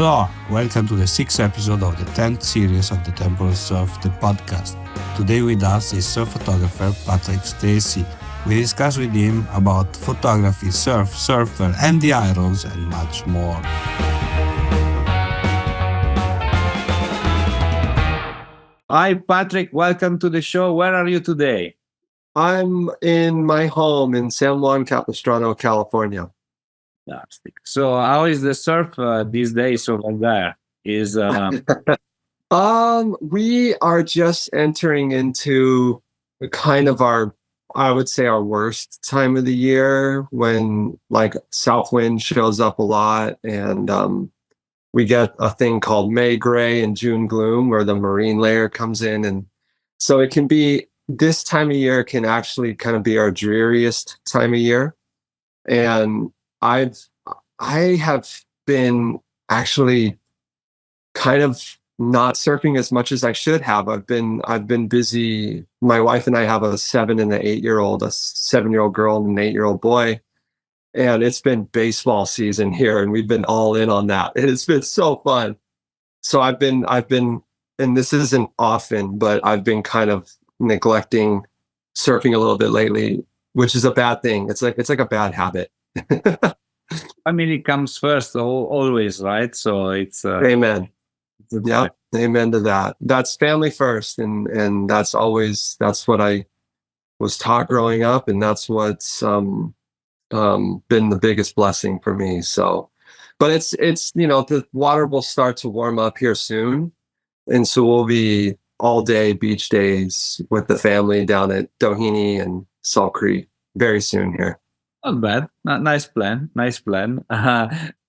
Hello, welcome to the 6th episode of the 10th series of the Temple Surf, the podcast. Today with us is surf photographer Patrick Stacey. We discuss with him about photography, surf, surfer, and the idols, and much more. Hi, Patrick. Welcome to the show. Where are you today? I'm in my home in San Juan Capistrano, California. Fantastic. So, how is the surf these days over there? We are just entering into kind of I would say our worst time of the year when like south wind shows up a lot and we get a thing called May gray and June gloom where the marine layer comes in. And so it can be, this time of year can actually kind of be our dreariest time of year. And I have been actually kind of not surfing as much as I should have. I've been busy. My wife and I have a 7 and an 8-year-old, a 7-year-old girl and an 8-year-old boy. And it's been baseball season here and we've been all in on that. And it's been so fun. So I've been, and this isn't often, but I've been kind of neglecting surfing a little bit lately, which is a bad thing. It's like a bad habit. I mean, it comes first always, right? So it's amen. Yeah, amen to that. That's family first, and that's what I was taught growing up, and that's what's been the biggest blessing for me. So, but it's the water will start to warm up here soon, and so we'll be all day beach days with the family down at Doheny and Salt Creek very soon here. Not bad. Nice plan.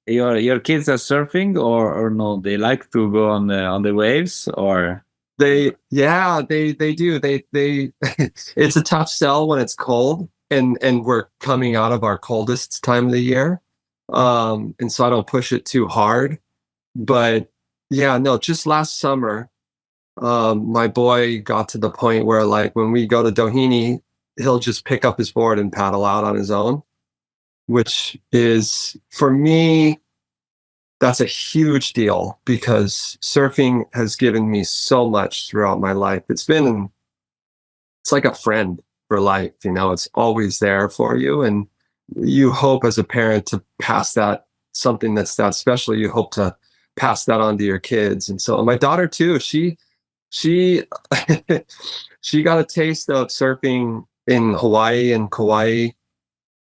Your kids are surfing or no? They like to go on the waves or they do. They it's a tough sell when it's cold and we're coming out of our coldest time of the year. And so I don't push it too hard. But yeah, no, just last summer, my boy got to the point where like when we go to Doheny, he'll just pick up his board and paddle out on his own, which is, for me, that's a huge deal because surfing has given me so much throughout my life. It's like a friend for life, it's always there for you. And you hope as a parent to pass that, something that's that special, you hope to pass that on to your kids. And so my daughter too, she she got a taste of surfing in Hawaii and Kauai.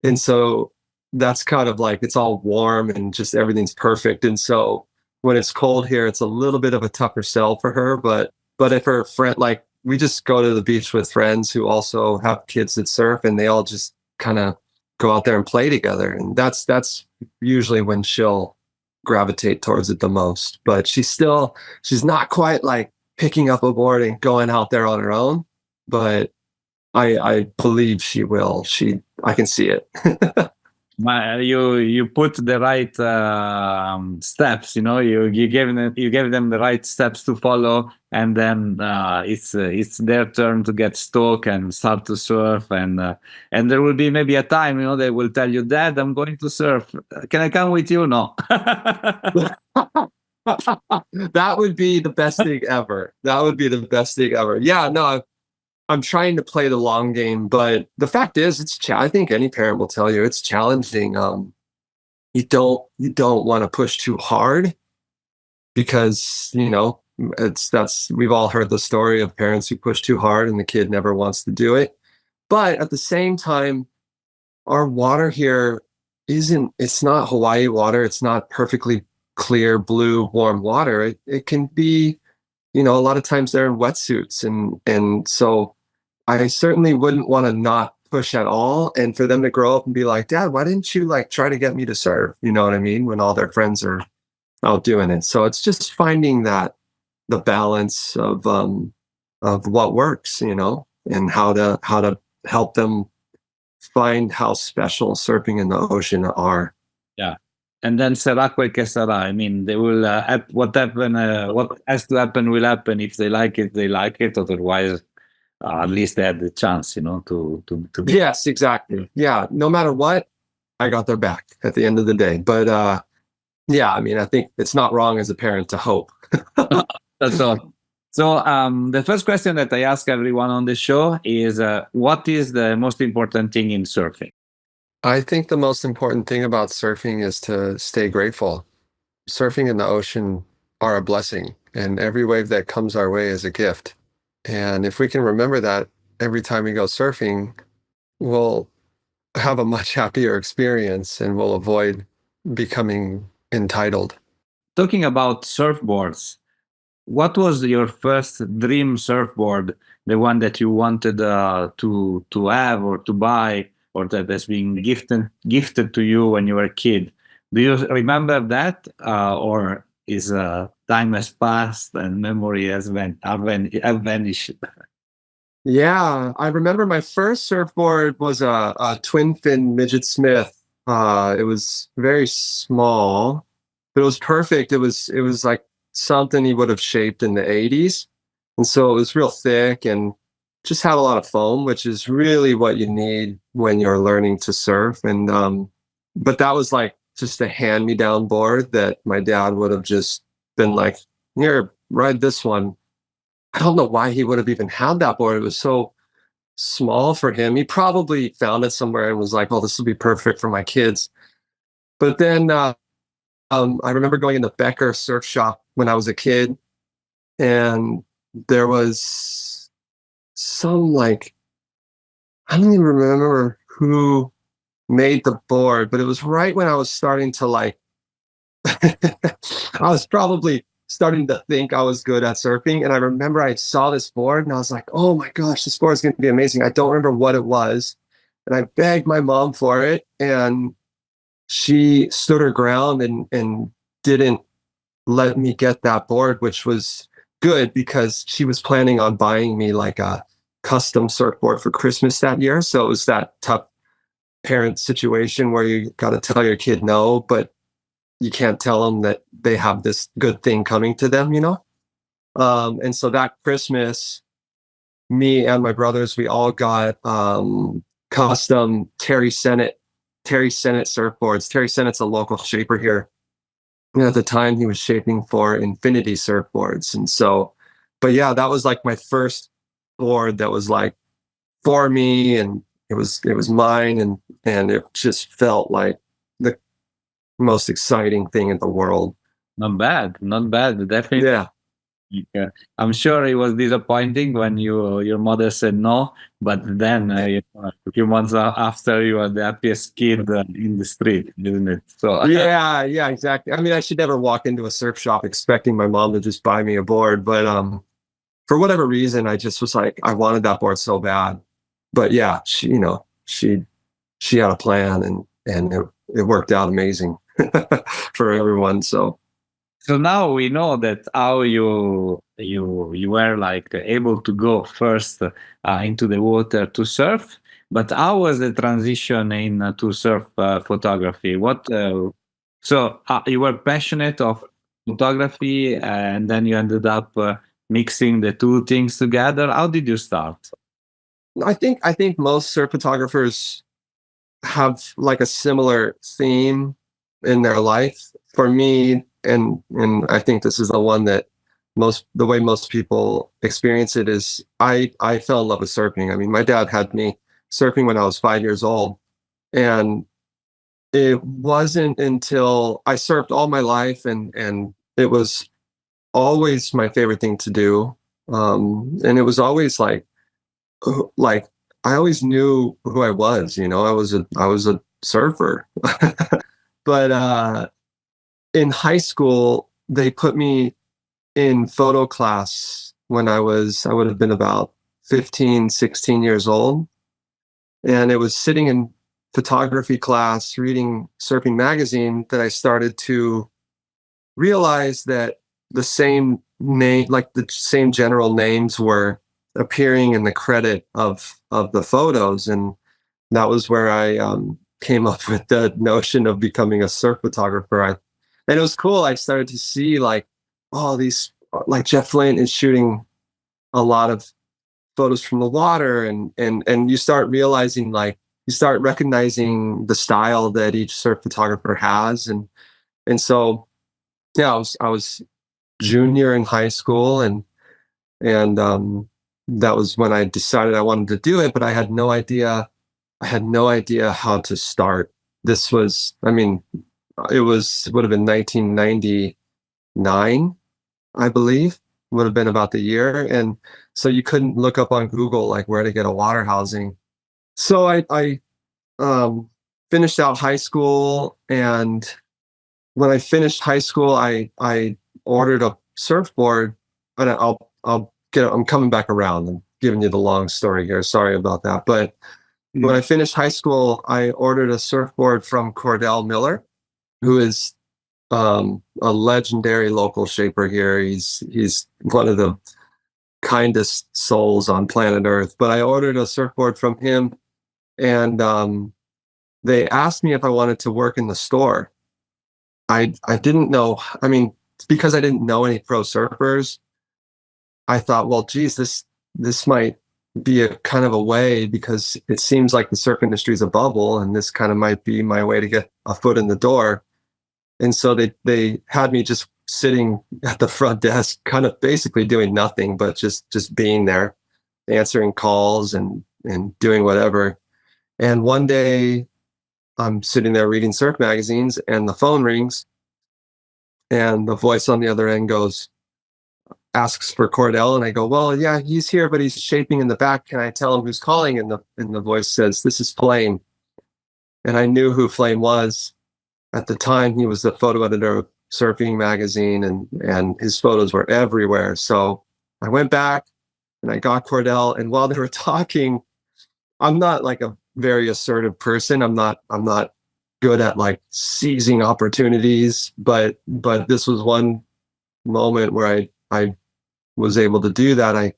And so that's kind of like, it's all warm and just everything's perfect. And so when it's cold here, it's a little bit of a tougher sell for her. But if her friend, like we just go to the beach with friends who also have kids that surf and they all just kind of go out there and play together. And that's usually when she'll gravitate towards it the most. But she's not quite like picking up a board and going out there on her own. But I believe she will. I can see it. You put the right steps. You gave them the right steps to follow, and then it's their turn to get stuck and start to surf. And there will be maybe a time, they will tell you, "Dad, I'm going to surf. Can I come with you?" No. That would be the best thing ever. Yeah, no. I'm trying to play the long game, but the fact is, I think any parent will tell you it's challenging. You don't want to push too hard because we've all heard the story of parents who push too hard and the kid never wants to do it. But at the same time, our water here it's not Hawaii water. It's not perfectly clear, blue, warm water. It can be, a lot of times they're in wetsuits, and so I certainly wouldn't want to not push at all. And for them to grow up and be like, "Dad, why didn't you like try to get me to surf?" You know what I mean? When all their friends are out doing it. So it's just finding the balance of what works, and how to help them find how special surfing in the ocean are. Yeah. And then sarà quel che sarà. I mean, they will what has to happen will happen. If they like it, they like it. Otherwise, at least they had the chance, to be. Yes, exactly. Yeah. No matter what, I got their back at the end of the day. But yeah, I mean, I think it's not wrong as a parent to hope. That's all. So the first question that I ask everyone on the show is, what is the most important thing in surfing? I think the most important thing about surfing is to stay grateful. Surfing in the ocean are a blessing, and every wave that comes our way is a gift. And if we can remember that every time we go surfing, we'll have a much happier experience and we'll avoid becoming entitled. Talking about surfboards, what was your first dream surfboard? The one that you wanted to have or to buy, or that has been gifted to you when you were a kid. Do you remember that, or is time has passed and memory have vanished? Yeah, I remember my first surfboard was a twin fin midget Smith. It was very small, but it was perfect. It was like something he would have shaped in the 80s. And so it was real thick and just had a lot of foam, which is really what you need when you're learning to surf. And but that was like just a hand-me-down board that my dad would have just been like, here, ride this one. I don't know why he would have even had that board. It was so small for him. He probably found it somewhere and was like, "Oh, this will be perfect for my kids." But then I remember going in the Becker surf shop when I was a kid, and there was some like I don't even remember who made the board, but it was right when I was starting to like I was probably starting to think I was good at surfing. And I remember I saw this board and I was like, oh my gosh, this board is going to be amazing. I don't remember what it was. And I begged my mom for it. And she stood her ground and didn't let me get that board, which was good because she was planning on buying me like a custom surfboard for Christmas that year. So it was that tough parent situation where you got to tell your kid no, but you can't tell them that they have this good thing coming to them, you know? And so that Christmas, me and my brothers, we all got custom Terry Sennett surfboards. Terry Sennett's a local shaper here. And at the time he was shaping for Infinity surfboards. And so, but yeah, that was like my first board that was like for me and it was mine and it just felt like the most exciting thing in the world. Not bad, not bad. Definitely. Yeah. Yeah. I'm sure it was disappointing when your mother said no, but then a few months after, you are the happiest kid in the street, isn't it? So Yeah, exactly. I mean, I should never walk into a surf shop expecting my mom to just buy me a board, but for whatever reason, I just was like, I wanted that board so bad. But yeah, she had a plan and it worked out amazing for everyone. So so now we know that how you were like able to go first into the water to surf, but how was the transition in to surf photography? What you were passionate of photography, and then you ended up mixing the two things together. How did you start? I think most surf photographers have like a similar theme in their life. For me, and I think this is the one that the way most people experience it is I fell in love with surfing. I mean, my dad had me surfing when I was 5 years old, and it wasn't until I surfed all my life, and it was always my favorite thing to do. And it was always like I always knew who I was. You know, I was a surfer. But in high school, they put me in photo class when I would have been about 15, 16 years old. And it was sitting in photography class reading Surfing Magazine that I started to realize that the same name, like the same general names were appearing in the credit of the photos. And that was where I came up with the notion of becoming a surf photographer. And it was cool. I started to see like, oh, these like Jeff Flint is shooting a lot of photos from the water, and you start realizing like you start recognizing the style that each surf photographer has, and And so, yeah, I was junior in high school, and that was when I decided I wanted to do it, but I had no idea. I had no idea how to start. This was, I mean, would have been 1999, I believe, would have been about the year. And so you couldn't look up on Google like where to get a water housing. So I finished out high school, and when I finished high school, I ordered a surfboard, and I'm coming back around. I'm giving you the long story here. Sorry about that. But when I finished high school, I ordered a surfboard from Cordell Miller, who is a legendary local shaper here. He's one of the kindest souls on planet Earth. But I ordered a surfboard from him, and they asked me if I wanted to work in the store. I didn't know. I mean, because I didn't know any pro surfers, I thought, well, geez, this might be a kind of a way, because it seems like the surf industry is a bubble, and this kind of might be my way to get a foot in the door. And so they had me just sitting at the front desk, kind of basically doing nothing, but just being there, answering calls and doing whatever. And one day I'm sitting there reading surf magazines, and the phone rings, and the voice on the other end asks for Cordell, and I go, well, yeah, he's here, but he's shaping in the back. Can I tell him who's calling? And the voice says, this is Flame. And I knew who Flame was. At the time, he was the photo editor of Surfing magazine, and his photos were everywhere. So I went back and I got Cordell, and while they were talking, I'm not like a very assertive person. I'm not good at like seizing opportunities, but this was one moment where I was able to do that.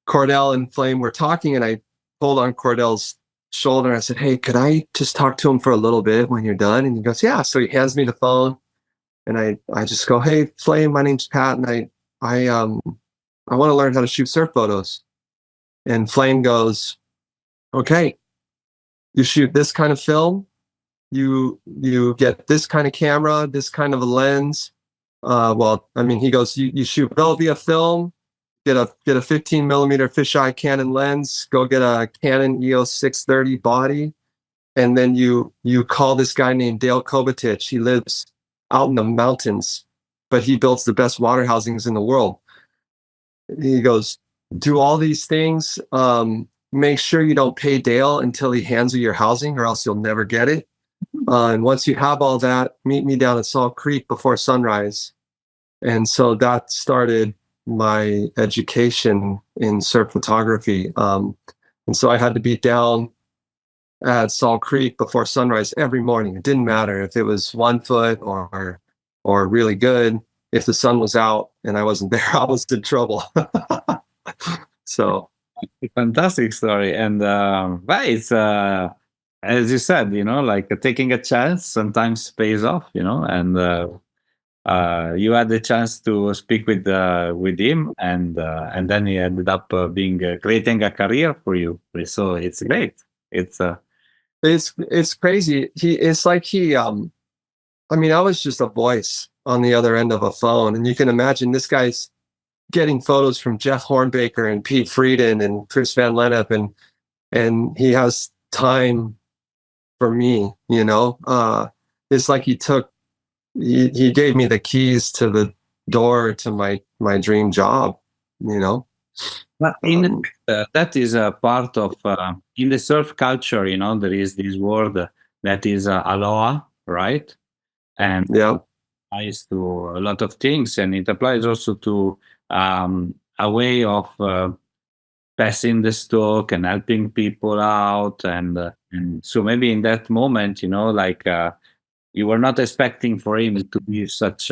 Cordell and Flame were talking, and I pulled on Cordell's shoulder. I said, hey, could I just talk to him for a little bit when you're done? And he goes, yeah. So he hands me the phone, and I just go, hey, Flame, my name's Pat, and I want to learn how to shoot surf photos. And Flame goes, okay, you shoot this kind of film, you get this kind of camera, this kind of a lens. Well, I mean, he goes, you shoot Velvia film, get a 15 millimeter fisheye Canon lens, go get a Canon EOS 630 body, and then you call this guy named Dale Kovatich. He lives out in the mountains, but he builds the best water housings in the world. He goes, do all these things. Make sure you don't pay Dale until he hands you your housing, or else you'll never get it. And once you have all that, meet me down at Salt Creek before sunrise. And so that started my education in surf photography. And so I had to be down at Salt Creek before sunrise every morning. It didn't matter if it was 1 foot or really good. If the sun was out and I wasn't there, I was in trouble. So Fantastic story. And well, it's as you said, like taking a chance sometimes pays off, and you had the chance to speak with him, and then he ended up being creating a career for you. So it's great. It's crazy. It's like I mean, I was just a voice on the other end of a phone, and you can imagine this guy's getting photos from Jeff Hornbaker and Pete Frieden and Chris Van Lennep, and he has time for me. It's like he gave me the keys to the door to my dream job. But that is a part of in the surf culture. There is this word that is aloha, right? And yeah, applies to a lot of things, and it applies also to a way of passing the stock and helping people out, and so maybe in that moment, like you were not expecting for him to be such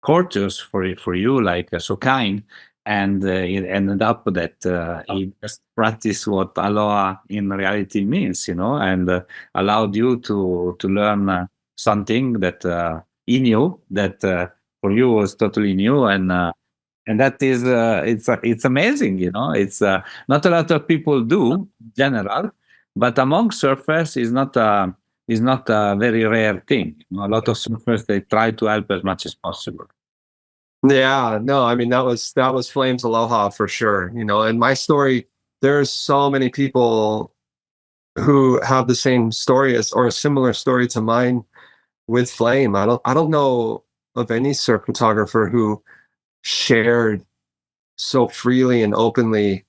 courteous for you, like so kind, and it ended up that he just practiced what aloha in reality means, and allowed you to learn something that he knew that for you was totally new, and that is it's amazing. It's not a lot of people do in general, but among surfers is not is not a very rare thing. You know, a lot of surfers, they try to help as much as possible. Yeah, no, I mean that was Flames Aloha for sure. You know, and my story, there's so many people who have the same story as or a similar story to mine with Flame. I don't know of any surf photographer who shared so freely and openly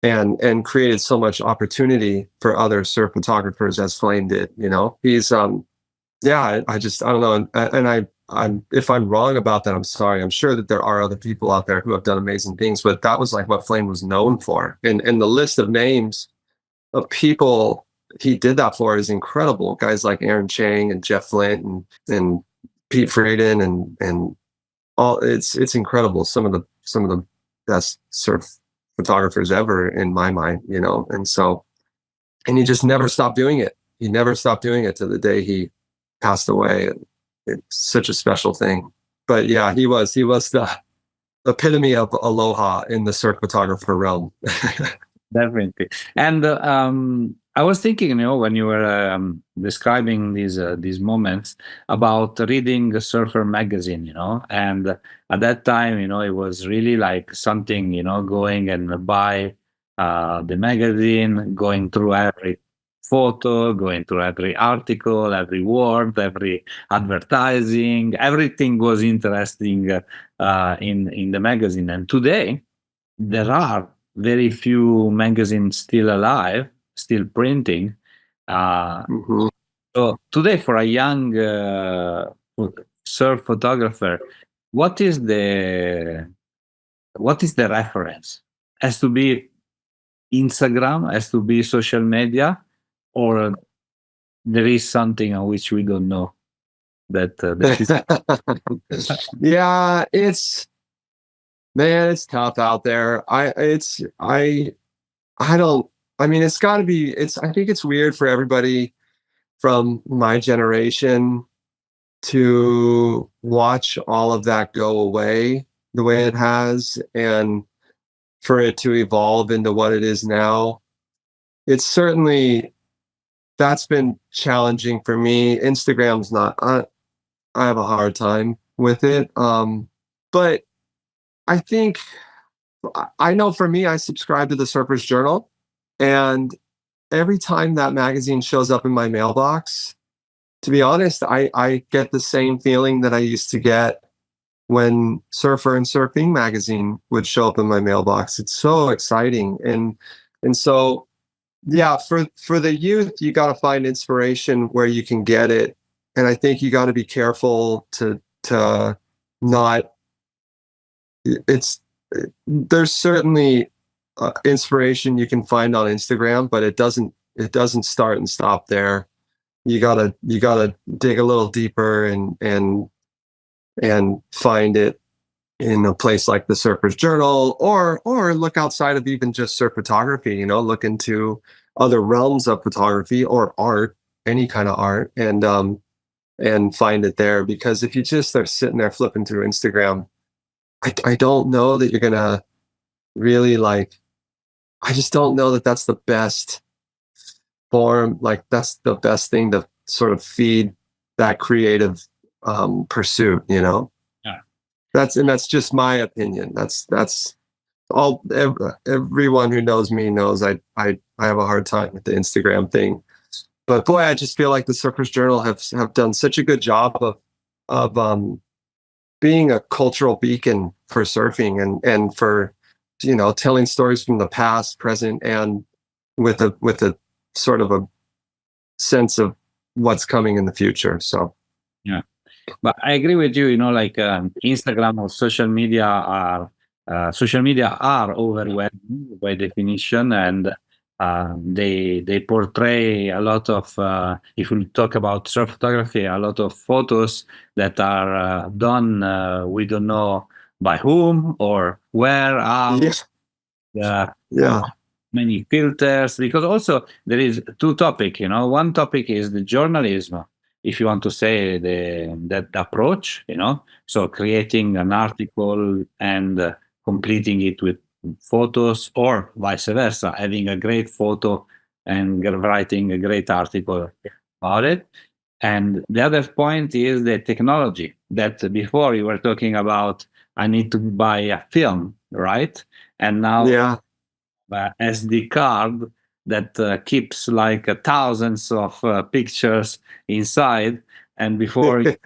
and created so much opportunity for other surf photographers as Flame did. You know, he's yeah, I just I don't know, and I'm if I'm wrong about that, I'm sorry. I'm sure that there are other people out there who have done amazing things, but that was like what Flame was known for, and the list of names of people he did that for is incredible. Guys like Aaron Chang and Jeff Flint and Pete Fraden and all it's incredible. Some of the best surf photographers ever in my mind, you know. And so and he just never stopped doing it. He never stopped doing it to the day he passed away. It's such a special thing. But yeah, he was the epitome of aloha in the surf photographer realm. Definitely. And I was thinking, you know, when you were describing these moments about reading a Surfer magazine, you know, and at that time, you know, it was really like something, you know, going and buy the magazine, going through every photo, going through every article, every word, every advertising, everything was interesting in the magazine. And today, there are very few magazines still alive, still printing. Mhm. So today, for a young surf photographer, what is the reference? Has to be Instagram, has to be social media, or there is something on which we don't know that is. Yeah, it's man, it's tough out there. I don't I mean it's gotta be it's I think it's weird for everybody from my generation to watch all of that go away the way it has and for it to evolve into what it is now. It's certainly that's been challenging for me. Instagram's not I have a hard time with it. But I think I know for me, I subscribe to the Surfer's Journal, and every time that magazine shows up in my mailbox, to be honest, I get the same feeling that I used to get when Surfer and Surfing magazine would show up in my mailbox. It's so exciting, and so yeah, for the youth, you got to find inspiration where you can get it, and I think you got to be careful to not. It's there's certainly inspiration you can find on Instagram, but it doesn't start and stop there. You gotta dig a little deeper and find it in a place like the Surfer's Journal, or look outside of even just surf photography. You know, look into other realms of photography or art, any kind of art, and find it there. Because if you just are sitting there flipping through Instagram, I don't know that you're gonna really like. I just don't know that that's the best form. Like that's the best thing to sort of feed that creative pursuit. You know. Yeah. That's just my opinion. That's everyone who knows me knows I have a hard time with the Instagram thing. But boy, I just feel like the Surfers Journal have done such a good job of being a cultural beacon for surfing and for you know telling stories from the past, present, and with a sort of a sense of what's coming in the future. So Yeah, but I agree with you. You know, like Instagram or social media are overwhelming by definition, and they portray a lot of. If we talk about surf photography, a lot of photos that are done. We don't know by whom or where. yes, Uh, yeah, many filters, because also there is two topic, you know, one topic is the journalism, if you want to say that approach, you know, so creating an article and completing it with photos, or vice versa, having a great photo and writing a great article. about it. And the other point is the technology that before you were talking about, I need to buy a film, right? And now Yeah. SD card that keeps like thousands of pictures inside. And before you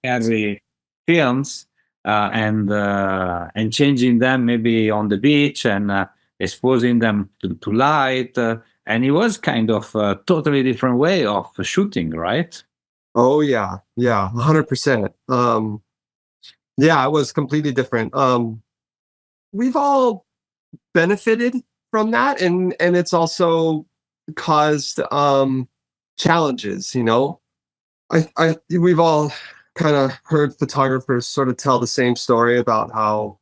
carry films and changing them maybe on the beach and exposing them to light. And it was kind of a totally different way of shooting, right? Oh yeah. Yeah. 100%. Yeah, it was completely different. We've all benefited from that, and it's also caused challenges, you know. I we've all kind of heard photographers sort of tell the same story about how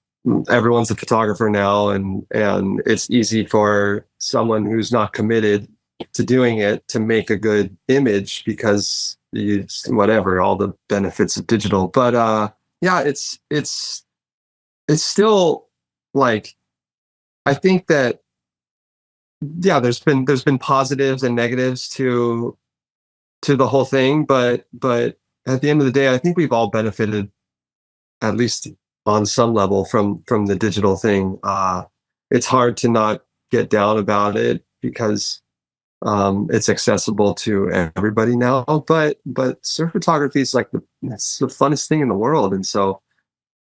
everyone's a photographer now, and it's easy for someone who's not committed to doing it to make a good image because you whatever all the benefits of digital. But yeah, it's still like, I think that, yeah, there's been positives and negatives to the whole thing, but at the end of the day, I think we've all benefited, at least on some level, from the digital thing. It's hard to not get down about it because it's accessible to everybody now. But surf photography is like it's the funnest thing in the world, and so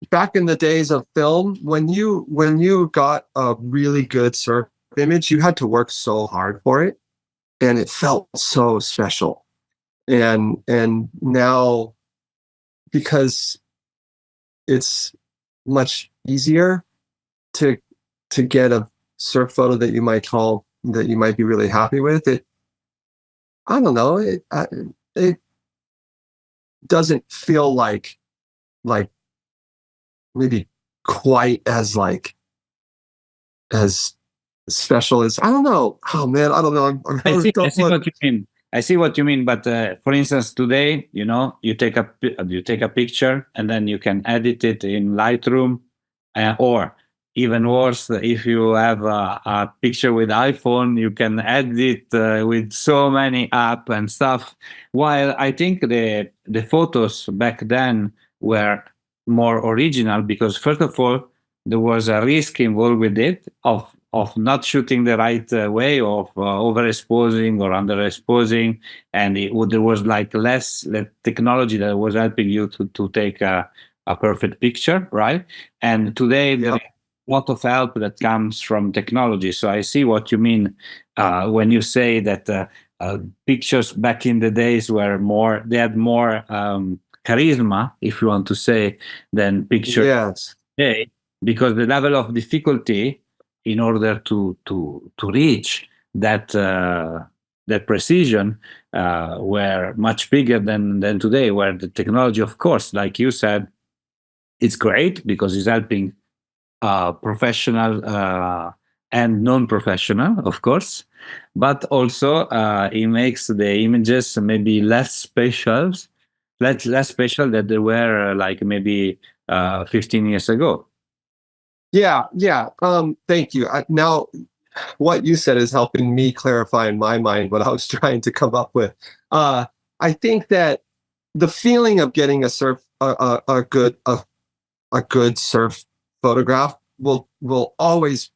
back in the days of film, when you got a really good surf image, you had to work so hard for it, and it felt so special. And now, because it's much easier to get a surf photo that you might be really happy with, it I don't know, it doesn't feel like maybe quite as as special as, I don't know. Oh man, I don't know. I Don't see want. what you mean. I see what you mean. But for instance, today, you take a picture and then you can edit it in Lightroom, or even worse, if you have a picture with iPhone, you can edit with so many app and stuff. While I think the photos back then were more original because first of all, there was a risk involved with it of not shooting the right way, of overexposing or underexposing, and there was like less technology that was helping you to take a perfect picture, right? And today there Yep. is a lot of help that comes from technology. So I see what you mean when you say that pictures back in the days were more, they had more charisma, if you want to say, than pictures Yes. today, because the level of difficulty in order to reach that precision were much bigger than today, where the technology, of course, like you said, it's great because it's helping professional and non-professional, of course, but also it makes the images maybe less special, less special than they were like maybe 15 years ago. Yeah. Yeah. Thank you. Now, what you said is helping me clarify in my mind what I was trying to come up with. Uh, I think that the feeling of getting a good surf photograph will always,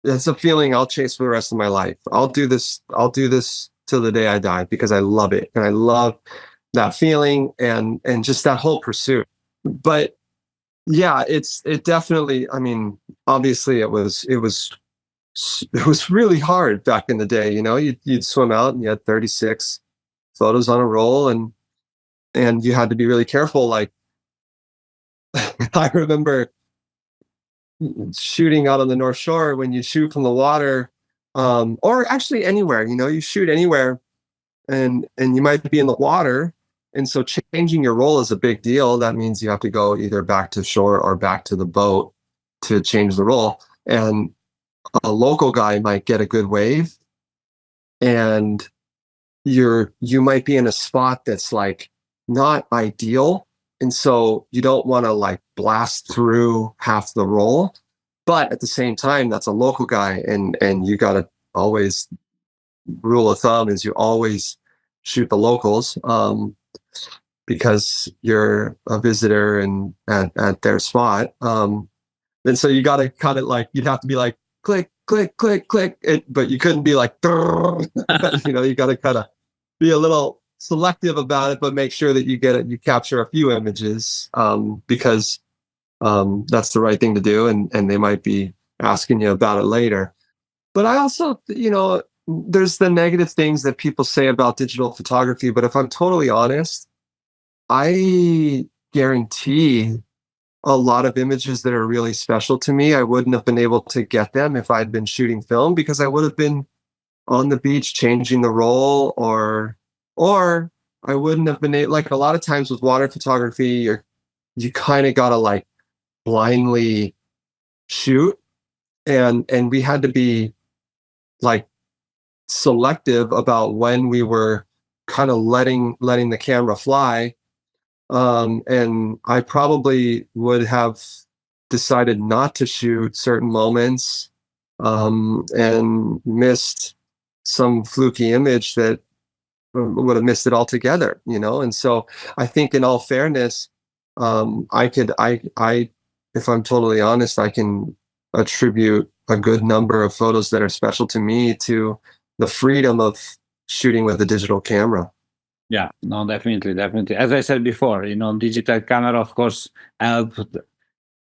it's a feeling I'll chase for the rest of my life. I'll do this till the day I die because I love it, and I love that feeling and just that whole pursuit. But yeah, it definitely, I mean, obviously it was really hard back in the day. You know, you'd swim out and you had 36 photos on a roll, and you had to be really careful. Like I remember shooting out on the North Shore, when you shoot from the water, or actually anywhere, you know, you shoot anywhere, and you might be in the water, and so changing your role is a big deal. That means you have to go either back to shore or back to the boat to change the role. And a local guy might get a good wave, and you might be in a spot that's like not ideal, and so you don't want to like blast through half the roll, but at the same time that's a local guy, and you got to always, rule of thumb is you always shoot the locals, because you're a visitor and at their spot. And so you got to kind of like, you'd have to be like, click, click, click, click. But you couldn't be like, you got to kind of be a little selective about it, but make sure that you capture a few images, because that's the right thing to do. And they might be asking you about it later. But I also, there's the negative things that people say about digital photography. But if I'm totally honest, I guarantee a lot of images that are really special to me, I wouldn't have been able to get them if I'd been shooting film, because I would have been on the beach changing the roll, or I wouldn't have been able, like a lot of times with water photography, you kind of gotta like blindly shoot, and we had to be like selective about when we were kind of letting the camera fly. And I probably would have decided not to shoot certain moments, and missed some fluky image that would have missed it altogether, And so I think, in all fairness, if I'm totally honest, I can attribute a good number of photos that are special to me to the freedom of shooting with a digital camera. Yeah, no, definitely, definitely. As I said before, digital camera, of course, help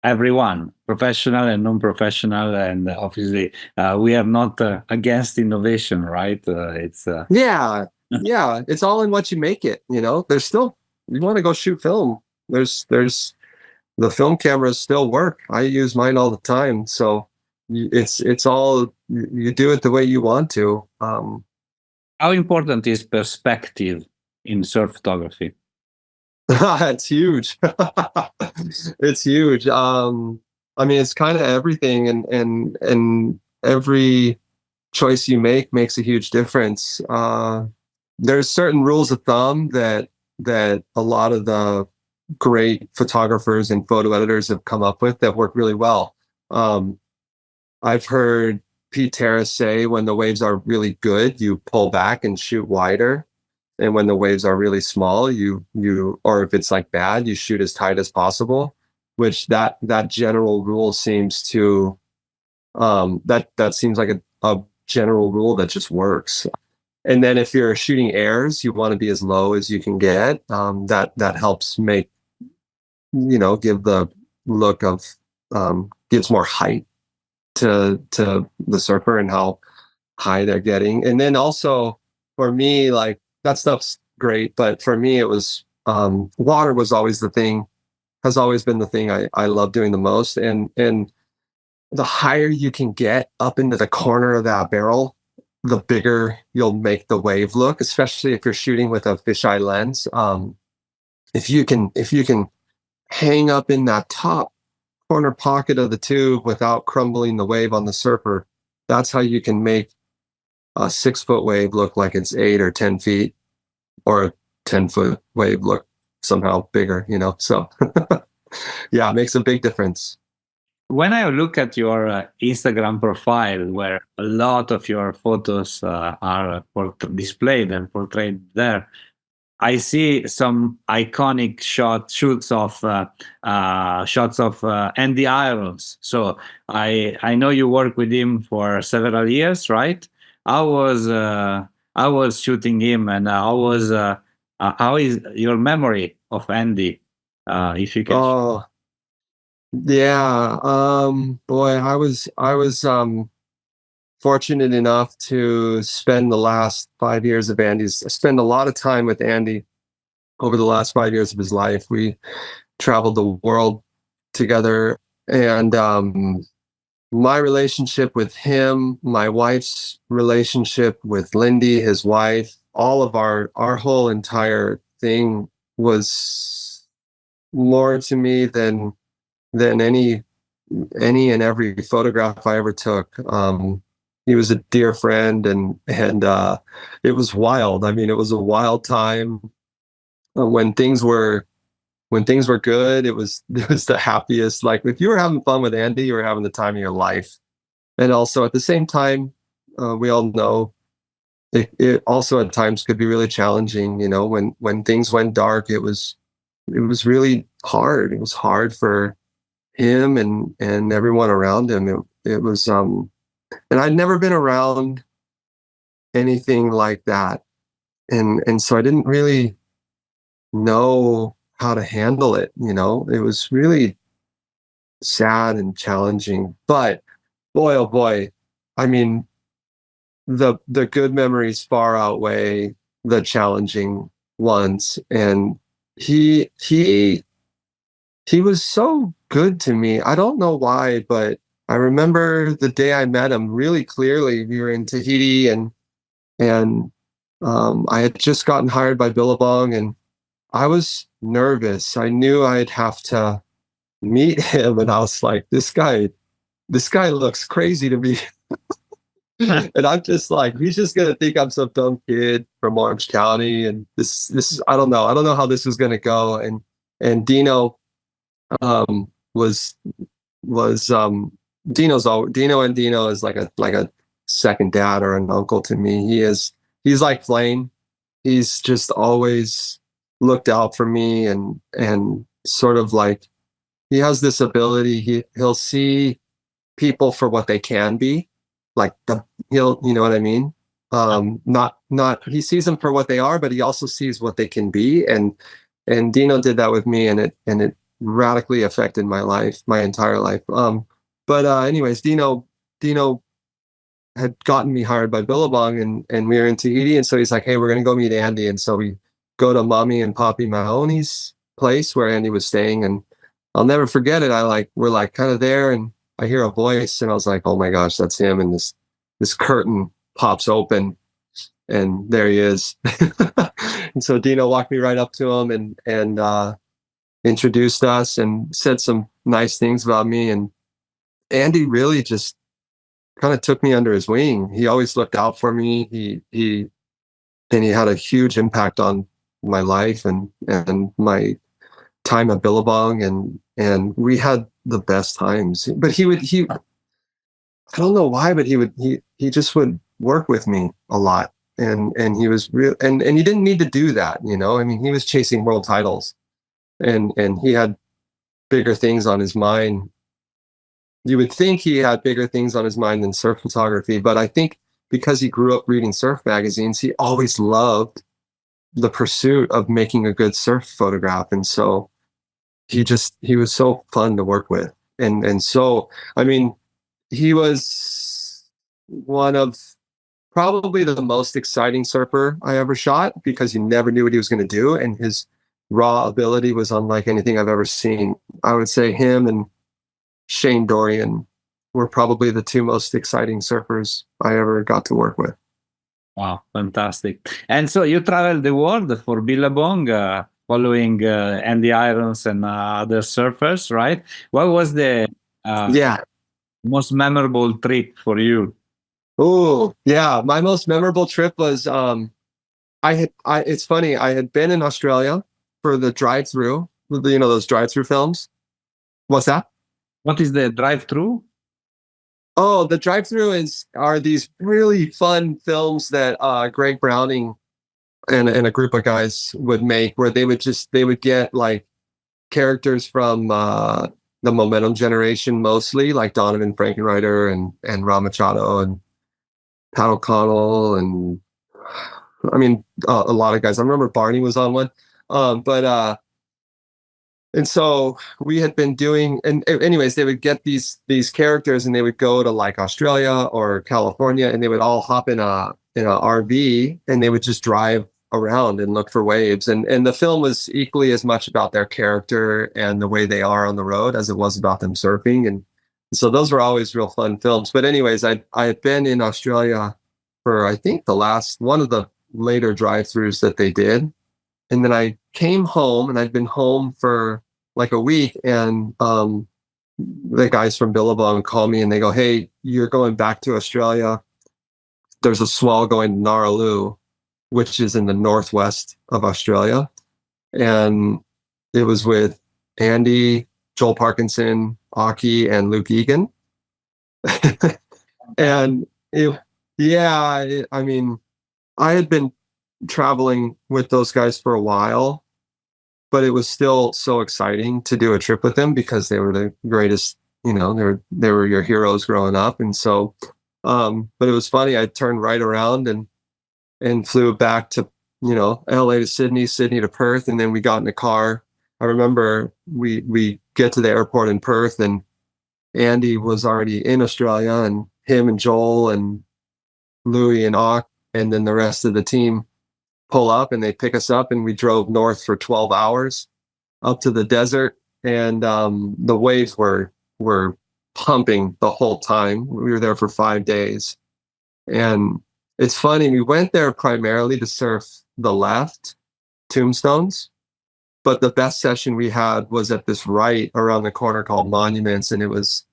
everyone, professional and non-professional, and obviously, we are not against innovation, right? It's Yeah, it's all in what you make it. There's still, you want to go shoot film. There's the film cameras still work. I use mine all the time. So it's all, you do it the way you want to. How important is perspective in surf photography? It's huge. It's huge. I mean, it's kind of everything, and every choice you make makes a huge difference. There's certain rules of thumb that a lot of the great photographers and photo editors have come up with that work really well. I've heard Pete Terrace say, when the waves are really good, you pull back and shoot wider. And when the waves are really small, or if it's like bad, you shoot as tight as possible, which that general rule seems to, that seems like a general rule that just works. And then if you're shooting airs, you want to be as low as you can get. That helps make, give the look of, gives more height to the surfer and how high they're getting. And then also for me, like, that stuff's great, but for me, it was, water was always has always been the thing I love doing the most. And the higher you can get up into the corner of that barrel, the bigger you'll make the wave look, especially if you're shooting with a fisheye lens. If you can hang up in that top corner pocket of the tube without crumbling the wave on the surfer, that's how you can make a 6-foot wave look like it's 8 or 10 feet, or a 10-foot wave look somehow bigger, So yeah, it makes a big difference. When I look at your Instagram profile, where a lot of your photos are displayed and portrayed there, I see some iconic shoots of Andy Irons. So I know you worked with him for several years, right? I was shooting him, and how is your memory of Andy? If you can. Oh, yeah. Boy, I was fortunate enough to spend the last 5 years of Andy's. I spent a lot of time with Andy over the last 5 years of his life. We traveled the world together, and my relationship with him, my wife's relationship with Lindy, his wife, all of our whole entire thing was more to me than any and every photograph I ever took. He was a dear friend, and it was wild. I mean, it was a wild time. When things were good, it was the happiest. Like, if you were having fun with Andy, you were having the time of your life. And also at the same time, we all know it also at times could be really challenging. When things went dark, it was really hard. It was hard for him and everyone around him. It was and I'd never been around anything like that, and so I didn't really know how to handle it. It was really sad and challenging. But boy, oh boy, I mean, the good memories far outweigh the challenging ones. And he he was so good to me. I don't know why, but I remember the day I met him really clearly. We were in Tahiti, and I had just gotten hired by Billabong, and I was nervous. I knew I'd have to meet him, and I was like, this guy looks crazy to me. And I'm just like, he's just gonna think I'm some dumb kid from Orange County, and this I don't know how this was gonna go. And Dino was Dino, and Dino is like a second dad or an uncle to me. He's like Flame. He's just always looked out for me, and sort of like, he has this ability. He'll see people for what they can be, like you know what I mean. Not He sees them for what they are, but he also sees what they can be. And Dino did that with me, and it radically affected my life, my entire life. But anyways, Dino had gotten me hired by Billabong, and we were in Tahiti, and so he's like, hey, we're gonna go meet Andy. And so we go to Mommy and Poppy Mahoney's place where Andy was staying, and I'll never forget it. We're like kind of there, and I hear a voice, and I was like, oh my gosh, that's him. And this curtain pops open, and there he is. And so Dino walked me right up to him, and introduced us and said some nice things about me. And Andy really just kind of took me under his wing. He always looked out for me. He had a huge impact on my life and my time at Billabong, and we had the best times. But I don't know why, but he just would work with me a lot. And he was real, and he didn't need to do that. I mean, he was chasing world titles, and he had bigger things on his mind. You would think he had bigger things on his mind than surf photography, but I think because he grew up reading surf magazines, he always loved the pursuit of making a good surf photograph. And so he was so fun to work with. And so, I mean, he was one of probably the most exciting surfer I ever shot, because you never knew what he was going to do. And his raw ability was unlike anything I've ever seen. I would say him and Shane Dorian were probably the two most exciting surfers I ever got to work with. Wow, fantastic. And so you traveled the world for Billabong, following Andy Irons and other surfers, right? What was the Yeah. most memorable trip for you? Oh, yeah. My most memorable trip was it's funny, I had been in Australia for the drive-through, those drive-through films. What's that? What is the drive-through? Oh, the drive-through are these really fun films that Greg Browning and a group of guys would make, where they would get like characters from the Momentum generation, mostly like Donovan Frankenreiter and Rob Machado and Pat O'Connell, and I mean a lot of guys. I remember Barney was on one, and so we had been doing, and anyways, they would get these characters, and they would go to like Australia or California, and they would all hop in a RV, and they would just drive around and look for waves. And the film was equally as much about their character and the way they are on the road as it was about them surfing. And so those were always real fun films. But anyways, I had been in Australia for, I think, one of the later drive-throughs that they did. And then I came home, and I'd been home for like a week, and the guys from Billabong call me, and they go, hey, you're going back to Australia. There's a swell going to Narraloo, which is in the northwest of Australia. And it was with Andy, Joel Parkinson, Aki, and Luke Egan. And I mean, I had been traveling with those guys for a while, but it was still so exciting to do a trip with them because they were the greatest, they were your heroes growing up. And so, but it was funny. I turned right around and flew back to, LA to Sydney, Sydney to Perth. And then we got in a car. I remember we get to the airport in Perth, and Andy was already in Australia, and him and Joel and Louis and Ock, and then the rest of the team pull up and they pick us up, and we drove north for 12 hours up to the desert. And the waves were pumping the whole time. We were there for 5 days. And it's funny, we went there primarily to surf the left tombstones, but the best session we had was at this right around the corner called Monuments. And it was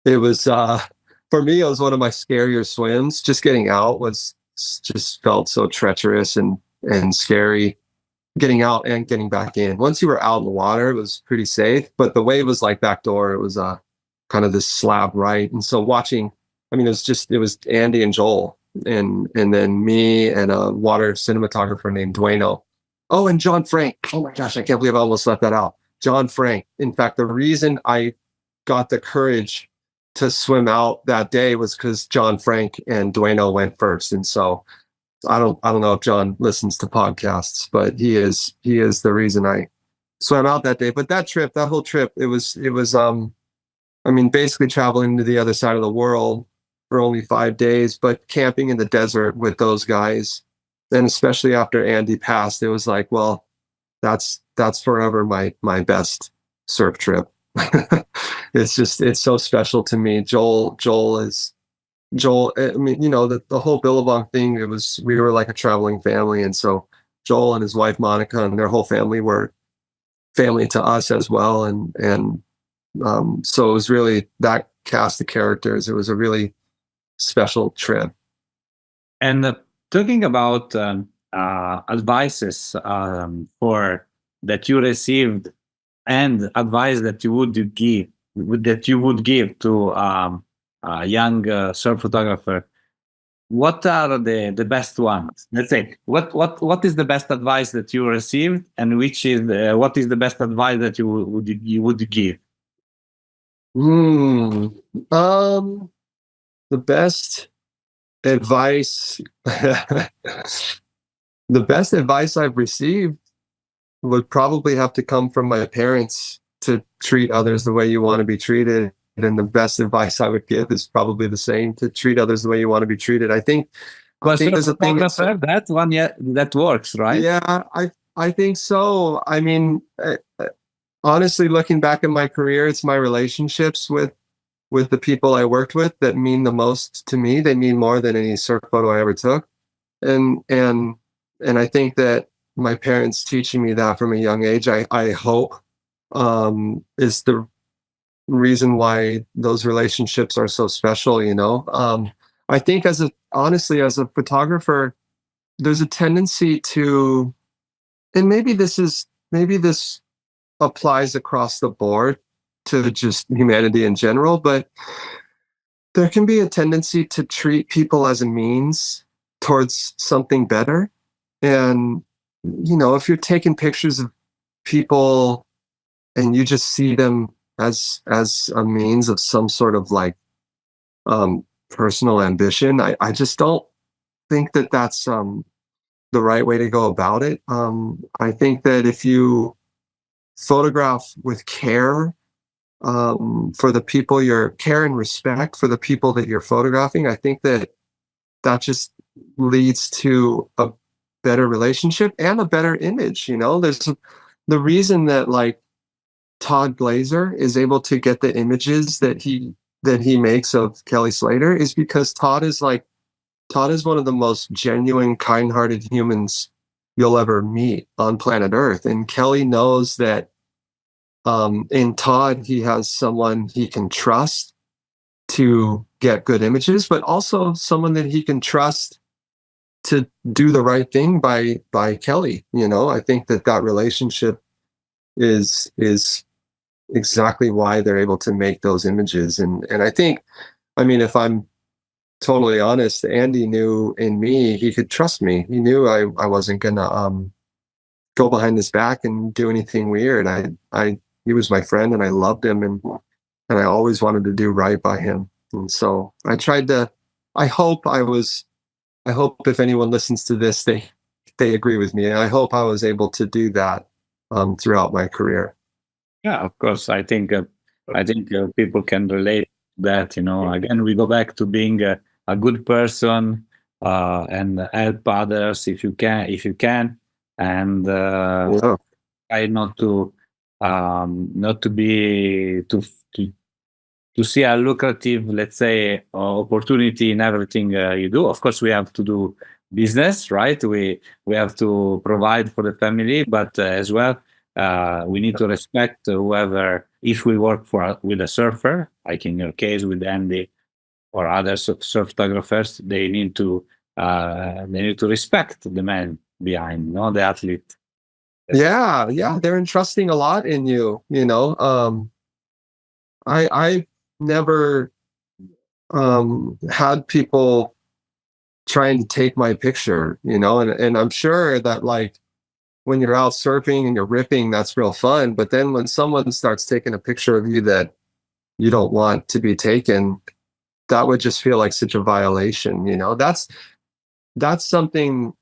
for me, it was one of my scarier swims. Just getting out was just felt so treacherous and scary, getting out and getting back in. Once you were out in the water, it was pretty safe, but the wave was like backdoor. It was kind of this slab right. And so watching, I mean, it was Andy and Joel, and then me and a water cinematographer named Dueno. Oh, and John Frank. Oh my gosh, I can't believe I almost left that out. John Frank. In fact, the reason I got the courage to swim out that day was because John Frank and Dueno went first. And so I don't know if John listens to podcasts, but he is the reason I swam out that day. But that whole trip, it was I mean, basically traveling to the other side of the world for only 5 days, but camping in the desert with those guys. And especially after Andy passed, it was like, well, that's forever my best surf trip. It's so special to me. Joel. I mean, the whole Billabong thing. We were like a traveling family, and so Joel and his wife Monica and their whole family were family to us as well. And so it was really that cast of characters. It was a really special trip. And talking about advices for that you received, and advice that you would give to a young surf photographer, what are the best ones? Let's say what is the best advice that you received, and what is the best advice that you would give? The best advice, the best advice I've received would probably have to come from my parents, to treat others the way you want to be treated. And the best advice I would give is probably the same: to treat others the way you want to be treated. I think there's a thing that one, yeah, that works, right? Yeah, I think so. I mean, honestly, looking back at my career, it's my relationships with the people I worked with that mean the most to me. They mean more than any surf photo I ever took. And I think that my parents teaching me that from a young age, I hope, is the reason why those relationships are so special. I think honestly, as a photographer, there's a tendency to, and maybe this applies across the board to just humanity in general, but there can be a tendency to treat people as a means towards something better. And, if you're taking pictures of people and you just see them as a means of some sort of like personal ambition, I just don't think that that's the right way to go about it. I think that if you photograph with care, for the people care and respect for the people that you're photographing, I think that just leads to a better relationship and a better image. There's the reason that like Todd Glazer is able to get the images that he makes of Kelly Slater is because Todd is one of the most genuine, kind-hearted humans you'll ever meet on planet Earth. And Kelly knows that in Todd, he has someone he can trust to get good images, but also someone that he can trust to do the right thing by Kelly. I think that relationship is exactly why they're able to make those images. And I think, I mean, if I'm totally honest, Andy knew in me he could trust me. He knew I wasn't gonna go behind his back and do anything weird. I he was my friend and I loved him, and I always wanted to do right by him. And so I tried to. I hope I was. I hope if anyone listens to this, they agree with me. And I hope I was able to do that throughout my career. Yeah, of course. I think people can relate to that. Again, we go back to being a good person and help others if you can, and Yeah. try not to be to see a lucrative, let's say, opportunity in everything you do. Of course, we have to do business, right? We have to provide for the family, but as well, we need to respect whoever. If we work with a surfer, like in your case with Andy or other surf photographers, they need to respect the man behind, the athlete. Yeah, yeah, they're entrusting a lot in you, you know. I never had people trying to take my picture, and I'm sure that like when you're out surfing and you're ripping, that's real fun. But then when someone starts taking a picture of you that you don't want to be taken, that would just feel like such a violation, that's something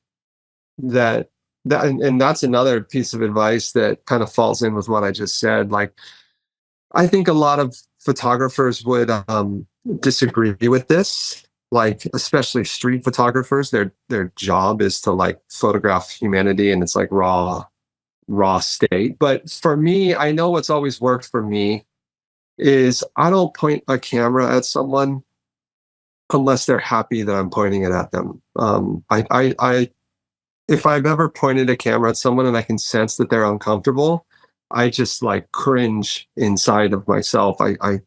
that and that's another piece of advice that kind of falls in with what I just said. Like I think a lot of photographers would disagree with this, like especially street photographers. Their job is to like photograph humanity, and it's like raw state. But for me, I know what's always worked for me is I don't point a camera at someone unless they're happy that I'm pointing it at them. I if I've ever pointed a camera at someone and I can sense that they're uncomfortable, I just like cringe inside of myself. I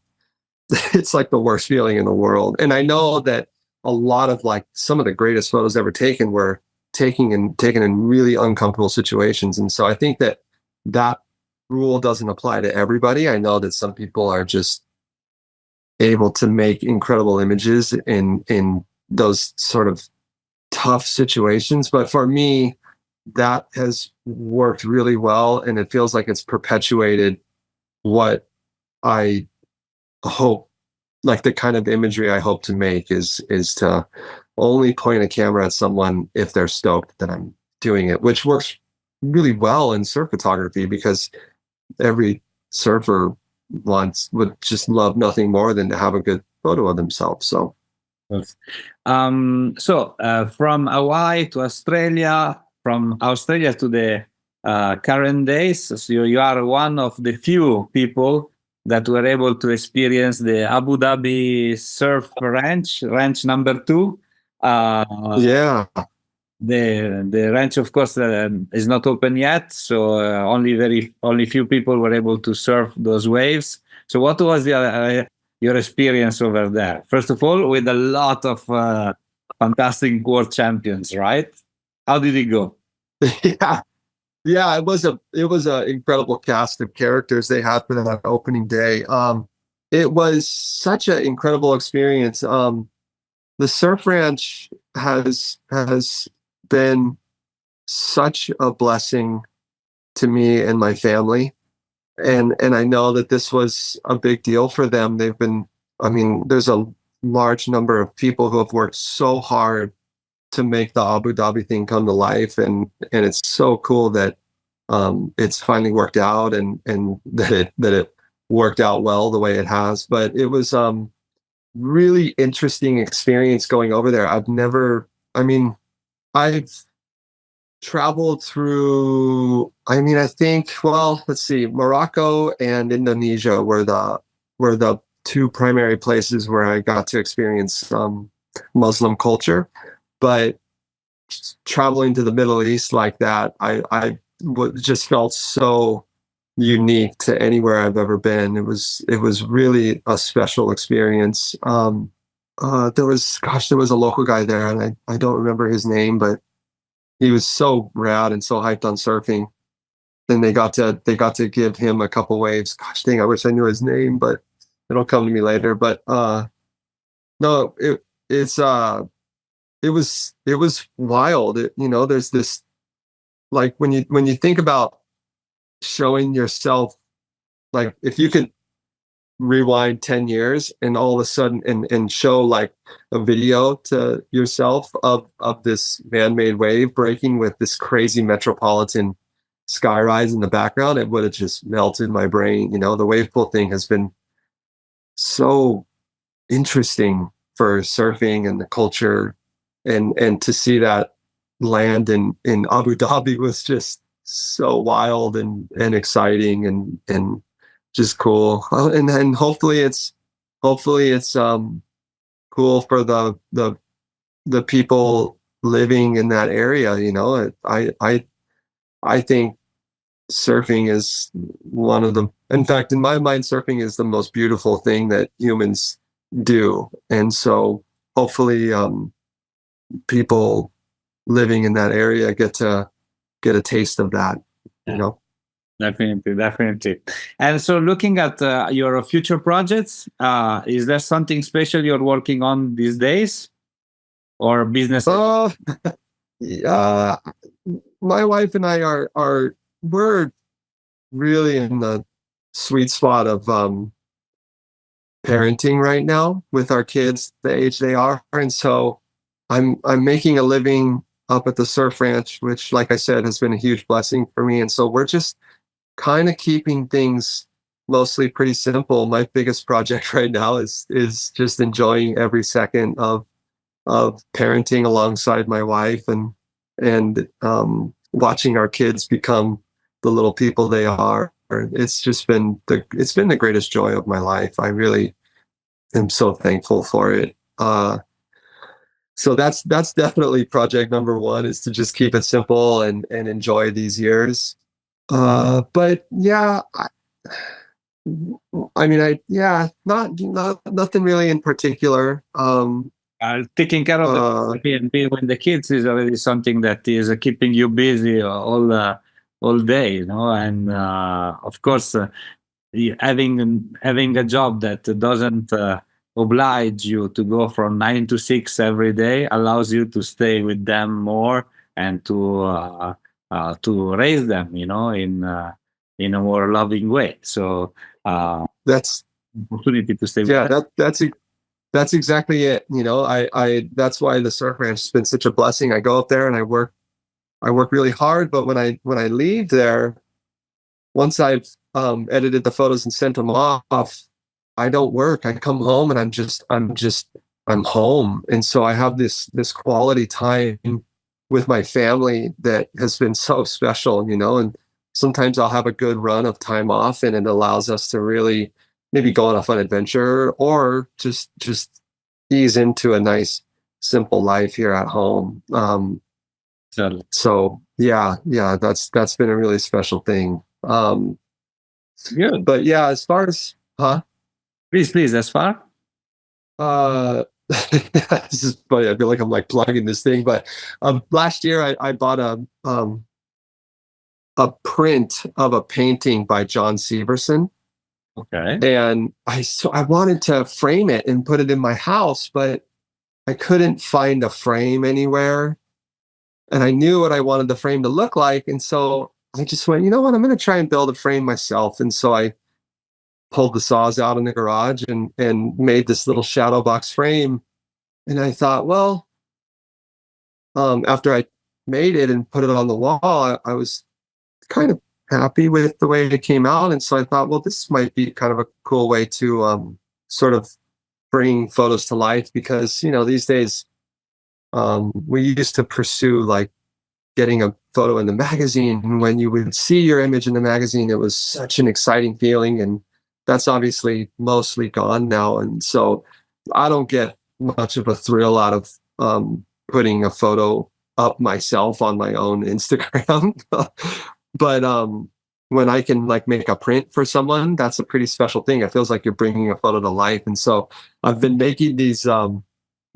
it's like the worst feeling in the world. And I know that a lot of like some of the greatest photos ever taken were taken in really uncomfortable situations. And so I think that rule doesn't apply to everybody. I know that some people are just able to make incredible images in those sort of tough situations. But for me, that has worked really well, and it feels like it's perpetuated what I hope, like the kind of imagery I hope to make is to only point a camera at someone if they're stoked that I'm doing it, which works really well in surf photography because every surfer would just love nothing more than to have a good photo of themselves. So Yes. From Hawaii to Australia, from Australia to the current days, so you are one of the few people that were able to experience the Abu Dhabi Surf Ranch number 2. yeah. The ranch, of course, is not open yet, so only few people were able to surf those waves. So, what was your experience over there? First of all, with a lot of fantastic world champions, right? How did it go? Yeah. Yeah, it was a incredible cast of characters they had for that opening day. It was such an incredible experience. The surf ranch has been such a blessing to me and my family, and I know that this was a big deal for them. I mean, there's a large number of people who have worked so hard to make the Abu Dhabi thing come to life, and it's so cool that it's finally worked out, and that it worked out well the way it has. But it was really interesting experience going over there. I mean, I've traveled through. I mean, I think. Well, let's see. Morocco and Indonesia were the two primary places where I got to experience Muslim culture, but traveling to the Middle East like that, I just felt so unique to anywhere I've ever been. It was really a special experience. There was a local guy there, and I don't remember his name, but he was so rad and so hyped on surfing. Then they got to give him a couple waves. Gosh dang, I wish I knew his name, but it'll come to me later. But no, it's it was wild. There's this, like, when you think about showing yourself, like if you could rewind 10 years and all of a sudden and show like a video to yourself of this man-made wave breaking with this crazy metropolitan skyrise in the background, it would have just melted my brain. The wave pool thing has been so interesting for surfing and the culture, and to see that land in Abu Dhabi was just so wild and exciting and just cool. And then hopefully it's cool for the people living in that area. I think surfing is one of the, in fact, in my mind, surfing is the most beautiful thing that humans do. And so hopefully people living in that area get a taste of that, you know. Definitely. And so, looking at your future projects, is there something special you're working on these days, or business? Yeah, my wife and I we're really in the sweet spot of parenting right now with our kids the age they are, and so I'm making a living up at the surf ranch, which, like I said, has been a huge blessing for me. And so we're just kind of keeping things mostly pretty simple. My biggest project right now is just enjoying every second of parenting alongside my wife, and watching our kids become the little people they are. It's just been the greatest joy of my life. I really am so thankful for it. So that's definitely project number one, is to just keep it simple and enjoy these years. But yeah, I mean, not nothing really in particular. Taking care of the Airbnb when the kids is already something that is keeping you busy all day, and of course, having a job that doesn't oblige you to go from 9 to 6 every day allows you to stay with them more, and to raise them, in a more loving way. So that's opportunity to stay with yeah, them. that's exactly it. I that's why the surf ranch has been such a blessing. I go up there and I work really hard, but when I leave there, once I've edited the photos and sent them off, I don't work. I come home and I'm home. And so I have this quality time with my family that has been so special, and sometimes I'll have a good run of time off, and it allows us to really maybe go on a fun adventure, or just ease into a nice simple life here at home. So yeah, that's been a really special thing. Good. But yeah, as far as Please, as far. this is funny. I feel like I'm like plugging this thing, but last year I bought a print of a painting by John Severson. Okay. And I wanted to frame it and put it in my house, but I couldn't find a frame anywhere. And I knew what I wanted the frame to look like. And so I just went, you know what, I'm going to try and build a frame myself. And so I pulled the saws out in the garage and made this little shadow box frame. And I thought, well, after I made it and put it on the wall, I was kind of happy with the way it came out. And so I thought, well, this might be kind of a cool way to sort of bring photos to life, because, these days we used to pursue like getting a photo in the magazine. And when you would see your image in the magazine, it was such an exciting feeling. And that's obviously mostly gone now. And so I don't get much of a thrill out of putting a photo up myself on my own Instagram. But when I can like make a print for someone, that's a pretty special thing. It feels like you're bringing a photo to life. And so I've been making these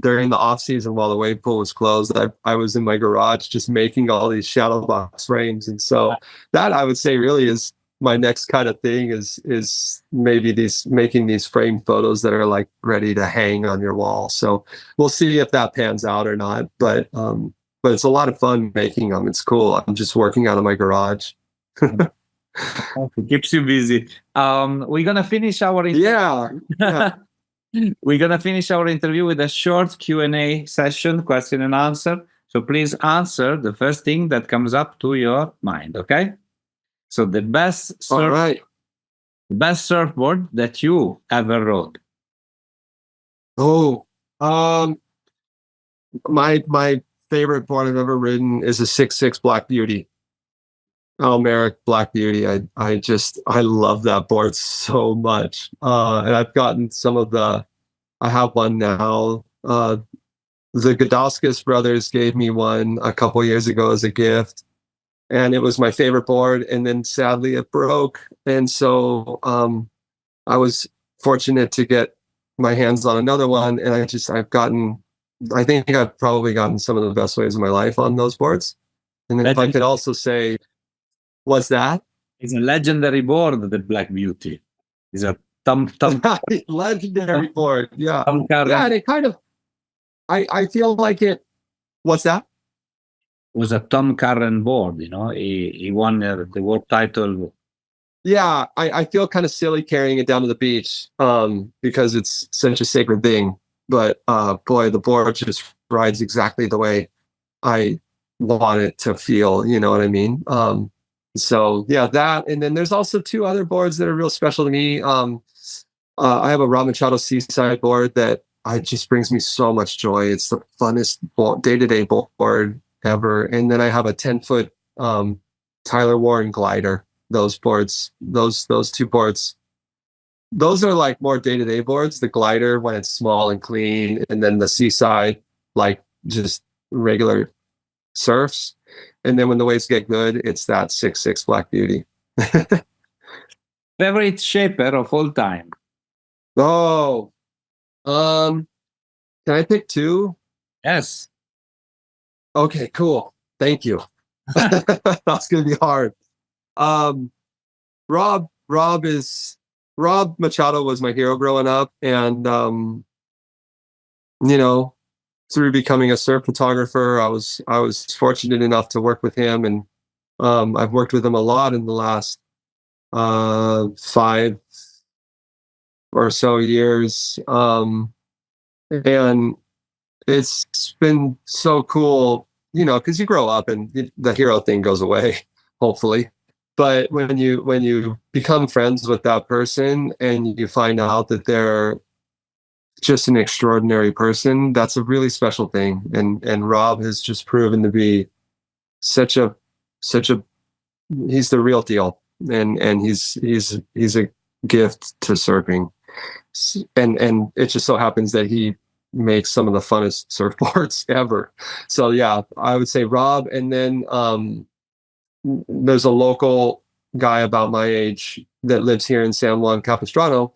during the off season while the wave pool was closed. I was in my garage just making all these shadow box frames. And so that, I would say, really is my next kind of thing is maybe making these framed photos that are like ready to hang on your wall. So we'll see if that pans out or not. But it's a lot of fun making them. It's cool. I'm just working out of my garage. It keeps you busy. We're gonna finish our Yeah. we're gonna finish our interview with a short Q&A session, question and answer. So please answer the first thing that comes up to your mind. Okay. So the All right. best surfboard that you ever rode. Oh, my favorite board I've ever ridden is a 6'6" Black Beauty. Merrick Black Beauty. I love that board so much. And I've gotten I have one now. The Godowskis brothers gave me one a couple years ago as a gift, and it was my favorite board. And then sadly it broke. And so, I was fortunate to get my hands on another one. And I think I've probably gotten some of the best waves of my life on those boards. And then if I could also say, what's that? It's a legendary board, the Black Beauty. It's a legendary board. Yeah. Yeah, and it kind of, I feel like it. What's that? Was a Tom Curran board. He won the world title. Yeah, I feel kind of silly carrying it down to the beach because it's such a sacred thing. But boy, the board just rides exactly the way I want it to feel. You know what I mean? So yeah, that. And then there's also two other boards that are real special to me. I have a Rob Machado Seaside board that just brings me so much joy. It's the funnest day-to-day board ever. And then I have a 10-foot Tyler Warren glider. Those boards, those two boards, those are like more day-to-day boards. The glider when it's small and clean, and then the Seaside, like just regular surfs. And then when the waves get good, it's that 6'6" Black Beauty. Favorite shaper of all time? Oh, can I pick two? Yes. Okay, cool. Thank you. That's gonna be hard. Rob Machado was my hero growing up, and through becoming a surf photographer, I was fortunate enough to work with him, and I've worked with him a lot in the last 5 or so years, and it's been so cool, because you grow up and the hero thing goes away, hopefully. But when you become friends with that person and you find out that they're just an extraordinary person, that's a really special thing. And Rob has just proven to be such a he's the real deal, and he's a gift to surfing. And it just so happens that he makes some of the funnest surfboards ever. So yeah, I would say Rob. And then there's a local guy about my age that lives here in San Juan Capistrano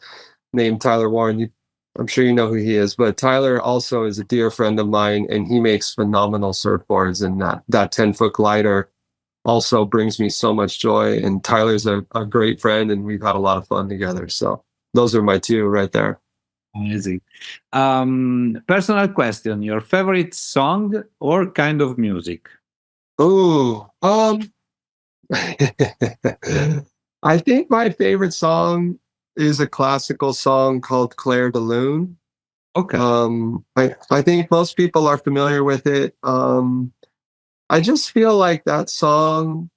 named Tyler Warren. I'm sure you know who he is, but Tyler also is a dear friend of mine, and he makes phenomenal surfboards, and that 10-foot glider also brings me so much joy. And Tyler's a great friend, and we've had a lot of fun together. So those are my two right there. Amazing. Personal question: your favorite song or kind of music? Oh, I think my favorite song is a classical song called Clair de Lune. Okay. I think most people are familiar with it. I just feel like that song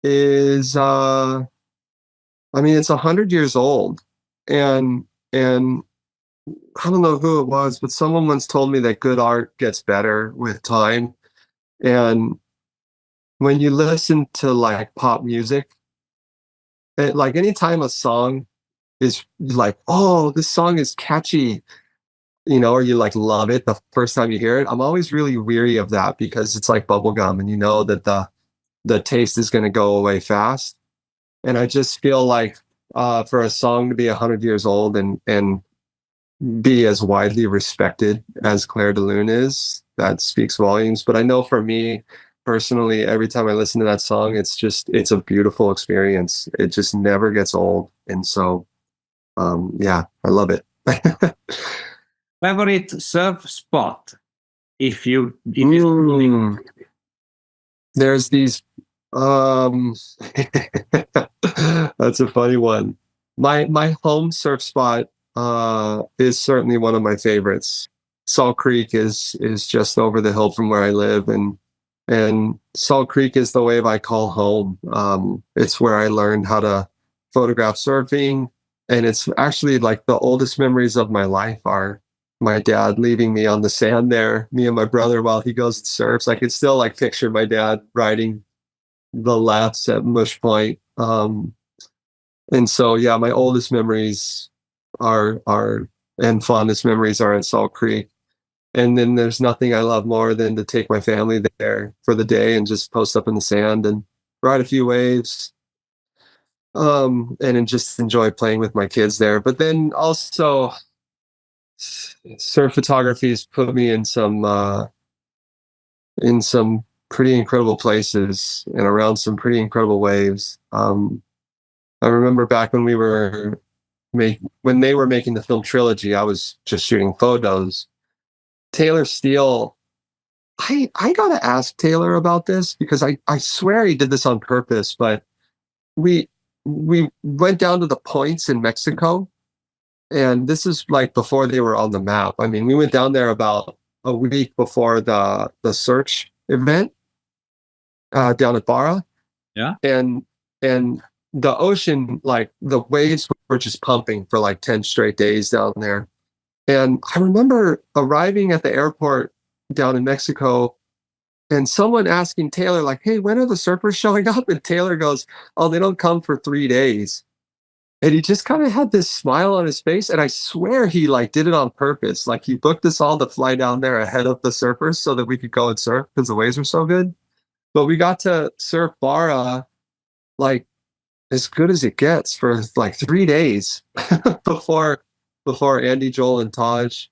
is it's 100 years old, and I don't know who it was, but someone once told me that good art gets better with time. And when you listen to like pop music, like anytime a song is like, oh, this song is catchy, or you like love it the first time you hear it, I'm always really weary of that, because it's like bubblegum, and you know that the taste is going to go away fast. And I just feel like for a song to be 100 years old and be as widely respected as Clair de Lune is, that speaks volumes. But I know for me, personally, every time I listen to that song, it's a beautiful experience. It just never gets old. And so, yeah, I love it. Favorite surf spot? If you There's these, um, that's a funny one. My home surf spot, is certainly one of my favorites. Salt Creek is just over the hill from where I live, and Salt Creek is the wave I call home. It's where I learned how to photograph surfing, and it's actually like the oldest memories of my life are my dad leaving me on the sand there, me and my brother while he goes and surfs. I can still like picture my dad riding the lefts at Mush Point. And so yeah, my oldest memories are and fondest memories are at Salt Creek. And then there's nothing I love more than to take my family there for the day and just post up in the sand and ride a few waves. And then just enjoy playing with my kids there. But then also surf photography has put me in some pretty incredible places and around some pretty incredible waves. I remember back when when they were making the film trilogy, I was just shooting photos. Taylor Steele, I gotta ask Taylor about this because I swear he did this on purpose, but we we went down to the points in Mexico, and this is like before they were on the map. I mean, we went down there about a week before the search event, down at Barra, yeah. and the ocean, like the waves were just pumping for like 10 straight days down there. And I remember arriving at the airport down in Mexico and someone asking Taylor, like, hey, when are the surfers showing up? And Taylor goes, oh, they don't come for 3 days. And he just kind of had this smile on his face. And I swear he like did it on purpose. Like he booked us all to fly down there ahead of the surfers so that we could go and surf because the waves were so good. But we got to surf Barra like as good as it gets for like 3 days before Andy, Joel, and Taj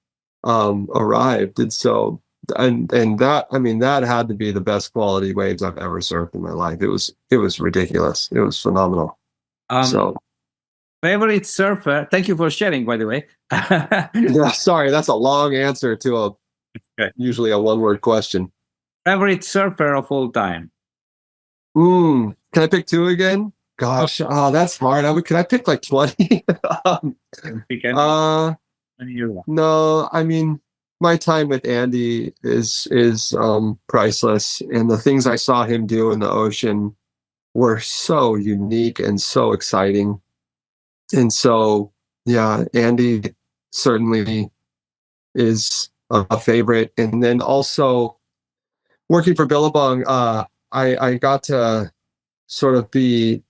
arrived. And so and that, I mean, that had to be the best quality waves I've ever surfed in my life. It was ridiculous. It was phenomenal. So Favorite surfer? Thank you for sharing, by the way. yeah, sorry, that's a long answer to usually a one-word question. Favorite surfer of all time? Can I pick two again? Gosh, oh, that's hard. Can I pick like 20? No, I mean, my time with Andy is priceless, and the things I saw him do in the ocean were so unique and so exciting. And so, yeah, Andy certainly is a favorite. And then also working for Billabong, I got to sort of be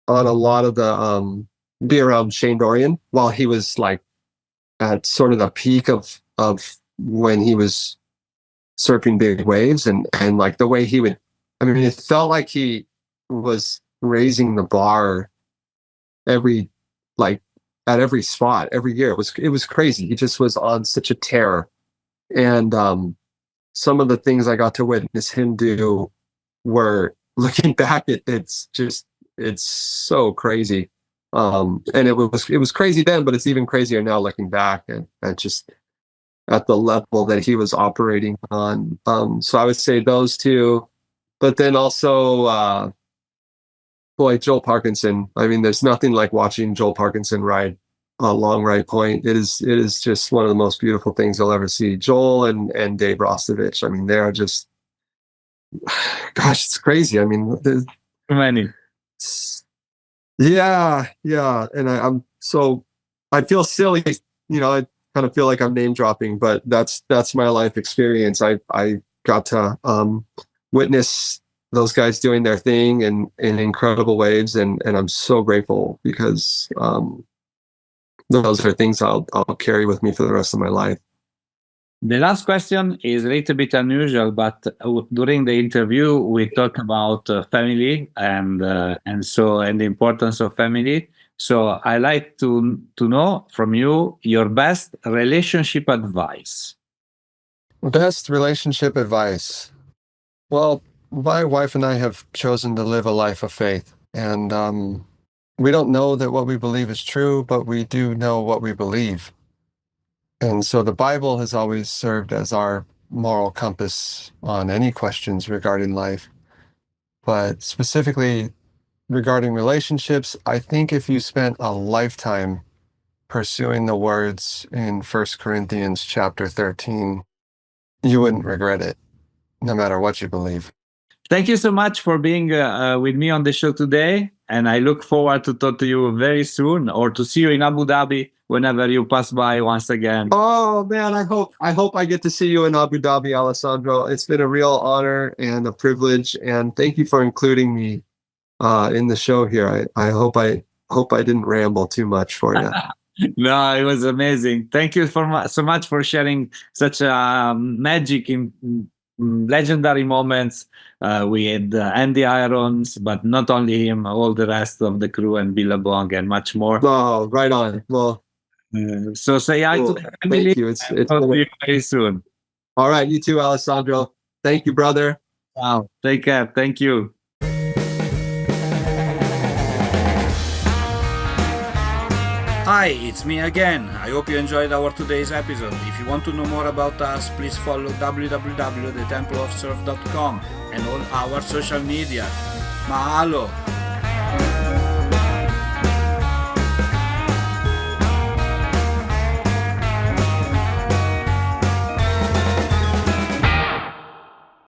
on a lot of the be around Shane Dorian while he was like at sort of the peak of when he was surfing big waves, and like the way he would, I mean, it felt like he was raising the bar every like at every spot every year. It was crazy. He just was on such a tear. And some of the things I got to witness him do were, looking back, it's so crazy. And it was crazy then, but it's even crazier now looking back and just at the level that he was operating on. So I would say those two, but then also boy, Joel Parkinson. I mean, there's nothing like watching Joel Parkinson ride a long right point. It is just one of the most beautiful things you'll ever see. Joel and Dave Rostovich. I mean, they are just, gosh, it's crazy. I mean, too many. Yeah, and I'm so, I feel silly, I kind of feel like I'm name dropping, but that's my life experience. I got to witness those guys doing their thing in incredible waves, and I'm so grateful because those are things I'll carry with me for the rest of my life. The last question is a little bit unusual, but during the interview we talk about family and the importance of family. So I like to know from you your best relationship advice. Best relationship advice. Well, my wife and I have chosen to live a life of faith, and we don't know that what we believe is true, but we do know what we believe. And so the Bible has always served as our moral compass on any questions regarding life. But specifically regarding relationships, I think if you spent a lifetime pursuing the words in 1 Corinthians chapter 13, you wouldn't regret it, no matter what you believe. Thank you so much for being with me on the show today. And I look forward to talk to you very soon, or to see you in Abu Dhabi whenever you pass by once again. Oh man, I hope I get to see you in Abu Dhabi, Alessandro. It's been a real honor and a privilege, and thank you for including me in the show here. I hope I didn't ramble too much for you. No, it was amazing. Thank you so much for sharing such magic in legendary moments. We had Andy Irons, but not only him, all the rest of the crew, and Billabong and much more. Oh, right on. Well, so say hi to the family. thank you. It's Talk to you very soon. All right, you too, Alessandro. Thank you, brother. Wow. Take care. Thank you. Hi, it's me again. I hope you enjoyed our today's episode. If you want to know more about us, please follow www.thetempleofsurf.com and all our social media. Mahalo!